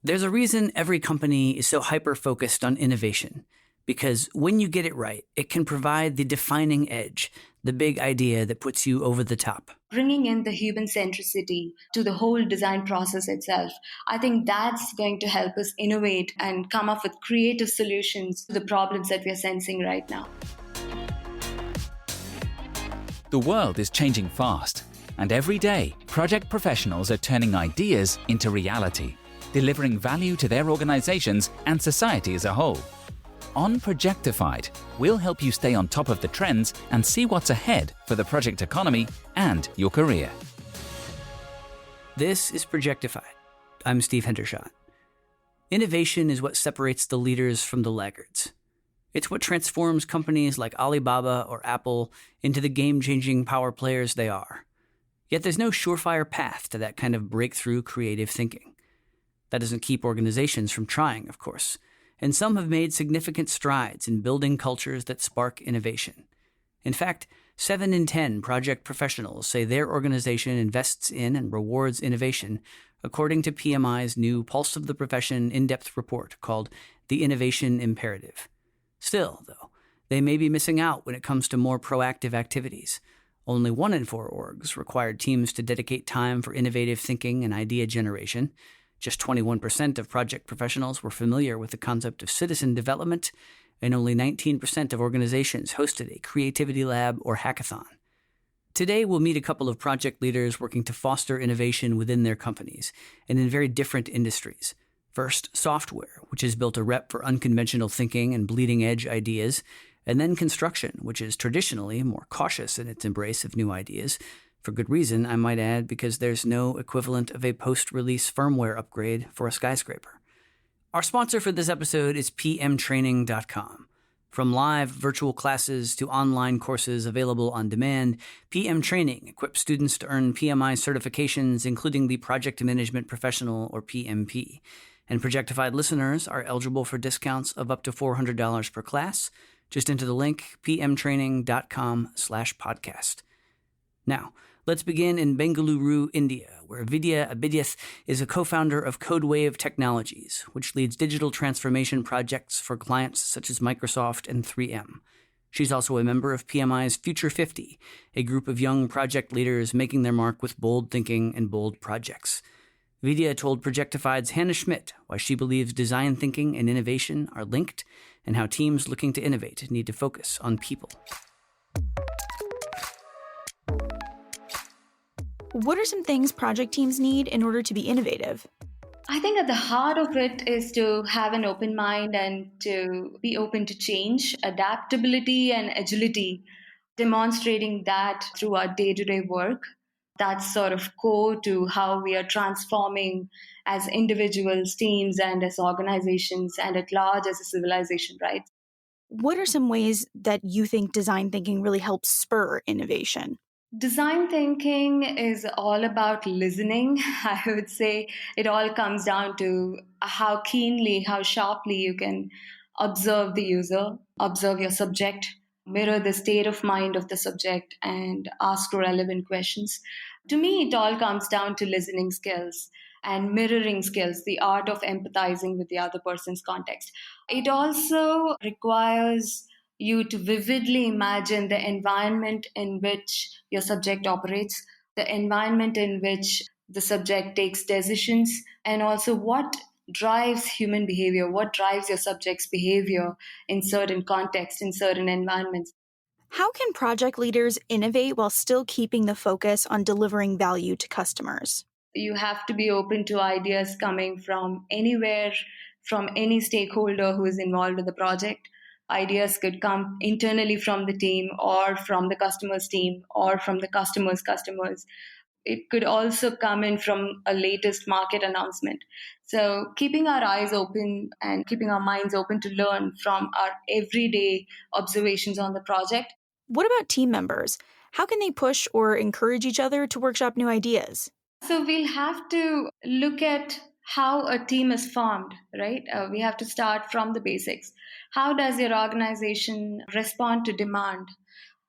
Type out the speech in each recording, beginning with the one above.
There's a reason every company is so hyper-focused on innovation, because when you get it right, it can provide the defining edge, the big idea that puts you over the top. Bringing in the human centricity to the whole design process itself, I think that's going to help us innovate and come up with creative solutions to the problems that we are sensing right now. The world is changing fast, and every day, project professionals are turning ideas into reality, delivering value to their organizations and society as a whole. On Projectified, we'll help you stay on top of the trends and see what's ahead for the project economy and your career. This is Projectified. I'm Steve Hendershot. Innovation is what separates the leaders from the laggards. It's what transforms companies like Alibaba or Apple into the game-changing power players they are. Yet there's no surefire path to that kind of breakthrough creative thinking. That doesn't keep organizations from trying, of course. And some have made significant strides in building cultures that spark innovation. In fact, 7 in 10 project professionals say their organization invests in and rewards innovation, according to PMI's new Pulse of the Profession in-depth report called The Innovation Imperative. Still, though, they may be missing out when it comes to more proactive activities. Only 1 in 4 orgs required teams to dedicate time for innovative thinking and idea generation. Just 21% of project professionals were familiar with the concept of citizen development, and only 19% of organizations hosted a creativity lab or hackathon. Today, we'll meet a couple of project leaders working to foster innovation within their companies, and in very different industries. First, software, which has built a rep for unconventional thinking and bleeding-edge ideas, and then construction, which is traditionally more cautious in its embrace of new ideas. For good reason, I might add, because there's no equivalent of a post-release firmware upgrade for a skyscraper. Our sponsor for this episode is pmtraining.com. From live virtual classes to online courses available on demand, PM Training equips students to earn PMI certifications, including the Project Management Professional, or PMP. And Projectified listeners are eligible for discounts of up to $400 per class. Just enter the link pmtraining.com/podcast. Now, let's begin in Bengaluru, India, where Vidhya Abhijith is a co-founder of Codewave Technologies, which leads digital transformation projects for clients such as Microsoft and 3M. She's also a member of PMI's Future 50, a group of young project leaders making their mark with bold thinking and bold projects. Vidhya told Projectified's Hannah Schmidt why she believes design thinking and innovation are linked and how teams looking to innovate need to focus on people. What are some things project teams need in order to be innovative? I think at the heart of it is to have an open mind and to be open to change, adaptability and agility, demonstrating that through our day-to-day work. That's sort of core to how we are transforming as individuals, teams, and as organizations, and at large as a civilization, right? What are some ways that you think design thinking really helps spur innovation? Design thinking is all about listening. I would say it all comes down to how keenly, how sharply you can observe the user, observe your subject, mirror the state of mind of the subject, and ask relevant questions. To me, it all comes down to listening skills and mirroring skills, the art of empathizing with the other person's context. It also requires you to vividly imagine the environment in which your subject operates, the environment in which the subject takes decisions, and also what drives human behavior, what drives your subject's behavior in certain contexts, in certain environments. How can project leaders innovate while still keeping the focus on delivering value to customers? You have to be open to ideas coming from anywhere, from any stakeholder who is involved in the project. Ideas could come internally from the team or from the customer's team or from the customer's customers. It could also come in from a latest market announcement. So keeping our eyes open and keeping our minds open to learn from our everyday observations on the project. What about team members? How can they push or encourage each other to workshop new ideas? So we'll have to look at how a team is formed, right? We have to start from the basics. How does your organization respond to demand?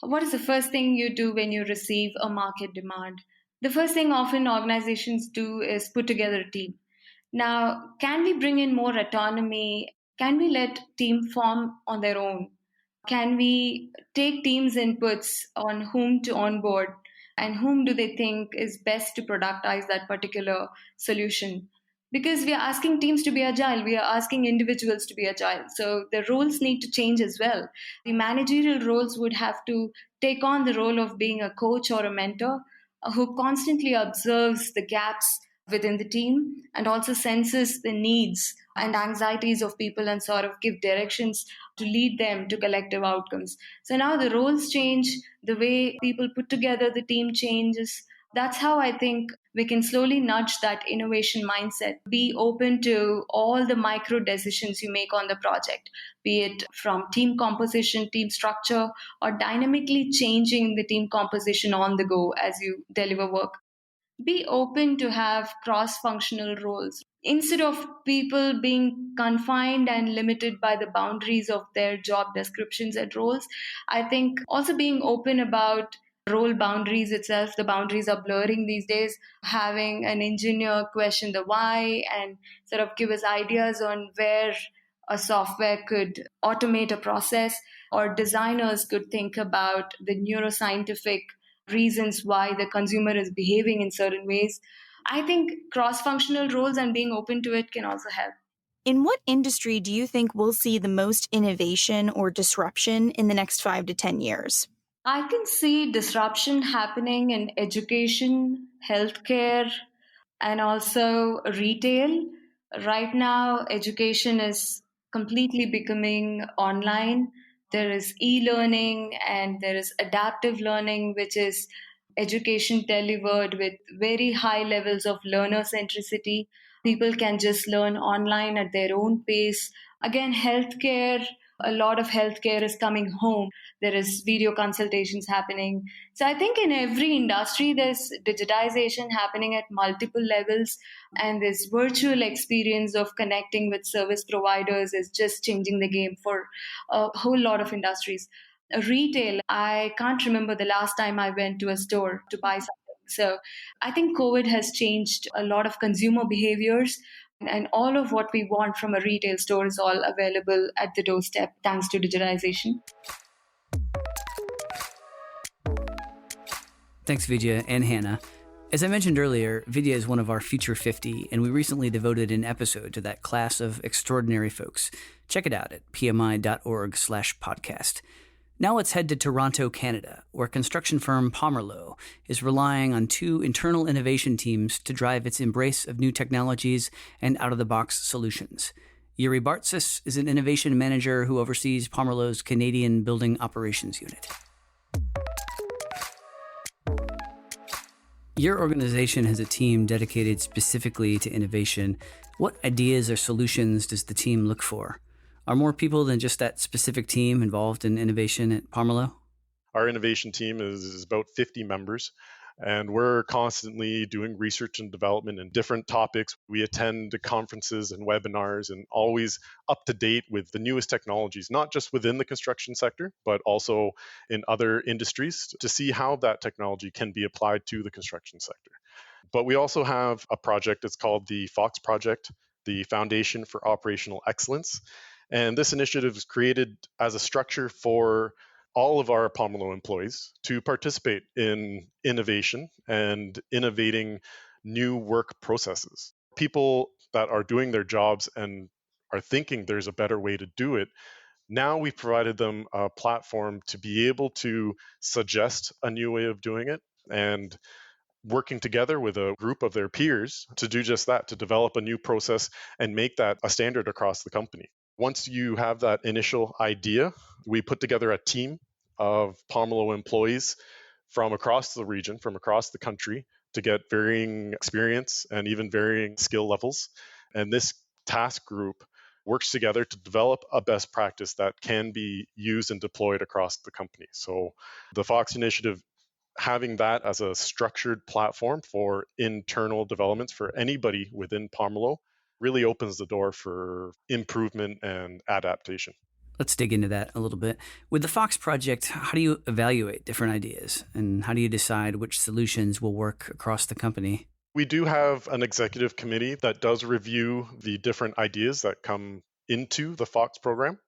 What is the first thing you do when you receive a market demand? The first thing often organizations do is put together a team. Now, can we bring in more autonomy? Can we let team form on their own? Can we take teams' inputs on whom to onboard and whom do they think is best to productize that particular solution? Because we are asking teams to be agile, we are asking individuals to be agile. So the roles need to change as well. The managerial roles would have to take on the role of being a coach or a mentor who constantly observes the gaps within the team and also senses the needs and anxieties of people and sort of give directions to lead them to collective outcomes. So now the roles change, the way people put together the team changes. That's how I think we can slowly nudge that innovation mindset. Be open to all the micro decisions you make on the project, be it from team composition, team structure, or dynamically changing the team composition on the go as you deliver work. Be open to have cross functional roles instead of people being confined and limited by the boundaries of their job descriptions and roles. I think also being open about role boundaries itself. The boundaries are blurring these days. Having an engineer question the why and sort of give us ideas on where a software could automate a process, or designers could think about the neuroscientific reasons why the consumer is behaving in certain ways. I think cross functional roles and being open to it can also help. In what industry do you think we'll see the most innovation or disruption in the next 5 to 10 years? I can see disruption happening in education, healthcare, and also retail. Right now, education is completely becoming online. There is e learning and there is adaptive learning, which is education delivered with very high levels of learner centricity. People can just learn online at their own pace. Again, healthcare, a lot of healthcare is coming home. There is video consultations happening. So I think in every industry, there's digitization happening at multiple levels. And this virtual experience of connecting with service providers is just changing the game for a whole lot of industries. Retail, I can't remember the last time I went to a store to buy something. So I think COVID has changed a lot of consumer behaviors, and all of what we want from a retail store is all available at the doorstep thanks to digitization. Thanks, Vidya and Hannah. As I mentioned earlier, Vidya is one of our Future 50, and we recently devoted an episode to that class of extraordinary folks. Check it out at pmi.org/podcast. Now let's head to Toronto, Canada, where construction firm Pomerleau is relying on 2 internal innovation teams to drive its embrace of new technologies and out-of-the-box solutions. Yuri Bartzis is an innovation manager who oversees Pomerleau's Canadian Building Operations Unit. Your organization has a team dedicated specifically to innovation. What ideas or solutions does the team look for? Are more people than just that specific team involved in innovation at Pomerleau? Our innovation team is about 50 members, and we're constantly doing research and development in different topics. We attend conferences and webinars and always up to date with the newest technologies, not just within the construction sector, but also in other industries to see how that technology can be applied to the construction sector. But we also have a project, it's called the Fox Project, the Foundation for Operational Excellence. And this initiative is created as a structure for all of our Pomerleau employees to participate in innovation and innovating new work processes. People that are doing their jobs and are thinking there's a better way to do it, now we've provided them a platform to be able to suggest a new way of doing it and working together with a group of their peers to do just that, to develop a new process and make that a standard across the company. Once you have that initial idea, we put together a team of Pomerleau employees from across the region, from across the country, to get varying experience and even varying skill levels. And this task group works together to develop a best practice that can be used and deployed across the company. So the Fox initiative, having that as a structured platform for internal developments for anybody within Pomerleau, really opens the door for improvement and adaptation. Let's dig into that a little bit. With the Fox project, how do you evaluate different ideas? And how do you decide which solutions will work across the company? We do have an executive committee that does review the different ideas that come into the FOX program.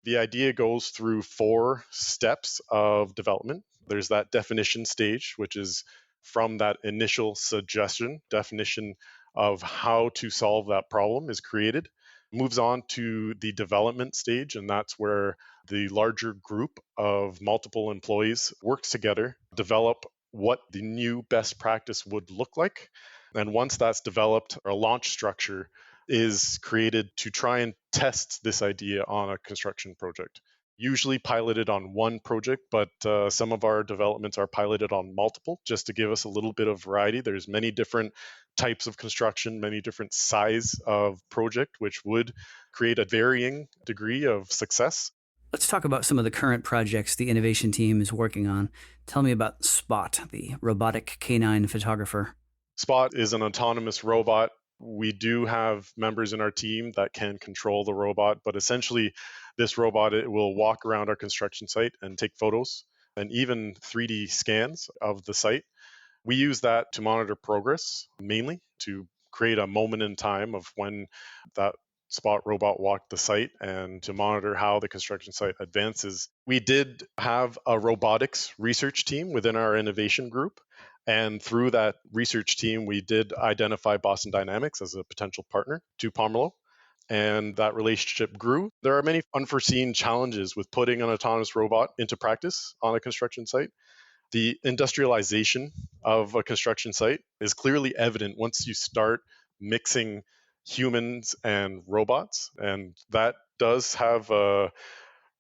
The idea goes through 4 steps of development. There's that definition stage, which is from that initial suggestion, definition of how to solve that problem is created. Moves on to the development stage, and that's where the larger group of multiple employees works together, develop what the new best practice would look like. And once that's developed, a launch structure is created to try and test this idea on a construction project. Usually piloted on one project, but some of our developments are piloted on multiple, just to give us a little bit of variety. There's many different types of construction, many different size of project, which would create a varying degree of success. Let's talk about some of the current projects the innovation team is working on. Tell me about Spot, the robotic canine photographer. Spot is an autonomous robot. We do have members in our team that can control the robot, but essentially this robot, it will walk around our construction site and take photos and even 3D scans of the site. We use that to monitor progress, mainly to create a moment in time of when that Spot robot walked the site and to monitor how the construction site advances. We did have a robotics research team within our innovation group. And through that research team, we did identify Boston Dynamics as a potential partner to Pomerleau. And that relationship grew. There are many unforeseen challenges with putting an autonomous robot into practice on a construction site. The industrialization of a construction site is clearly evident once you start mixing humans and robots. And that does have a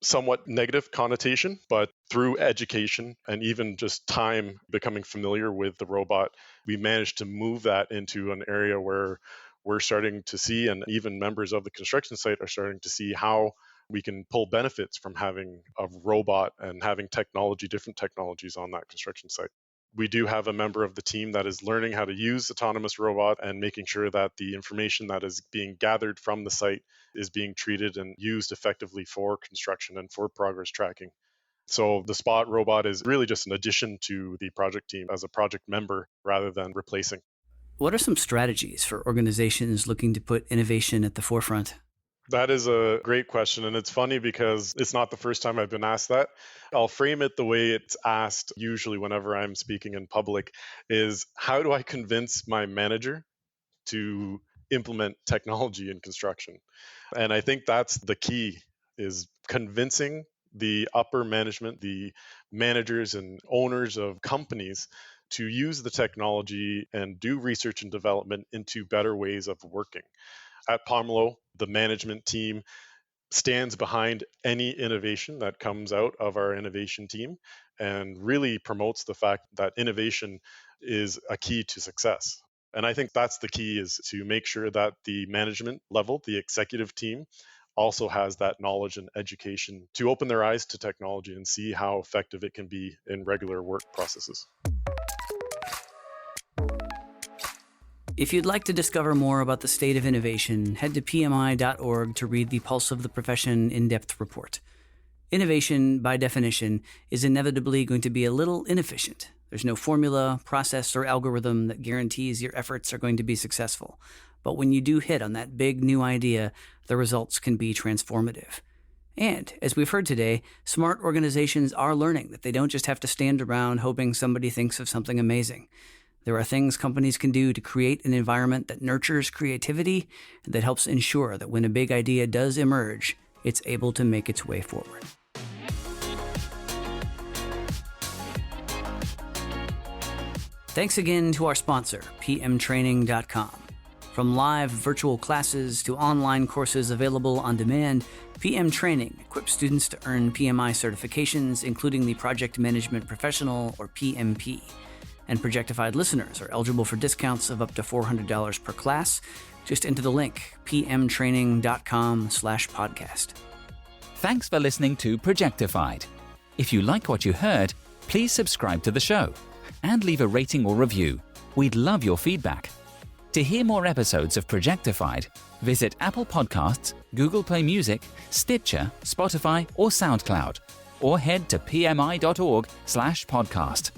somewhat negative connotation, but through education and even just time becoming familiar with the robot, we managed to move that into an area where we're starting to see, and even members of the construction site are starting to see how we can pull benefits from having a robot and having technology, different technologies on that construction site. We do have a member of the team that is learning how to use autonomous robot and making sure that the information that is being gathered from the site is being treated and used effectively for construction and for progress tracking. So the Spot robot is really just an addition to the project team as a project member rather than replacing. What are some strategies for organizations looking to put innovation at the forefront? That is a great question. And it's funny because it's not the first time I've been asked that. I'll frame it the way it's asked usually whenever I'm speaking in public is how do I convince my manager to implement technology in construction? And I think that's the key, is convincing the upper management, the managers and owners of companies to use the technology and do research and development into better ways of working. At Pomerleau, the management team stands behind any innovation that comes out of our innovation team and really promotes the fact that innovation is a key to success. And I think that's the key, is to make sure that the management level, the executive team, also has that knowledge and education to open their eyes to technology and see how effective it can be in regular work processes. If you'd like to discover more about the state of innovation, head to pmi.org to read the Pulse of the Profession in-depth report. Innovation, by definition, is inevitably going to be a little inefficient. There's no formula, process, or algorithm that guarantees your efforts are going to be successful. But when you do hit on that big new idea, the results can be transformative. And, as we've heard today, smart organizations are learning that they don't just have to stand around hoping somebody thinks of something amazing. There are things companies can do to create an environment that nurtures creativity and that helps ensure that when a big idea does emerge, it's able to make its way forward. Thanks again to our sponsor, pmtraining.com. From live virtual classes to online courses available on demand, PM Training equips students to earn PMI certifications, including the Project Management Professional, or PMP. And Projectified listeners are eligible for discounts of up to $400 per class. Just enter the link, pmtraining.com/podcast. Thanks for listening to Projectified. If you like what you heard, please subscribe to the show and leave a rating or review. We'd love your feedback. To hear more episodes of Projectified, visit Apple Podcasts, Google Play Music, Stitcher, Spotify, or SoundCloud, or head to pmi.org/podcast.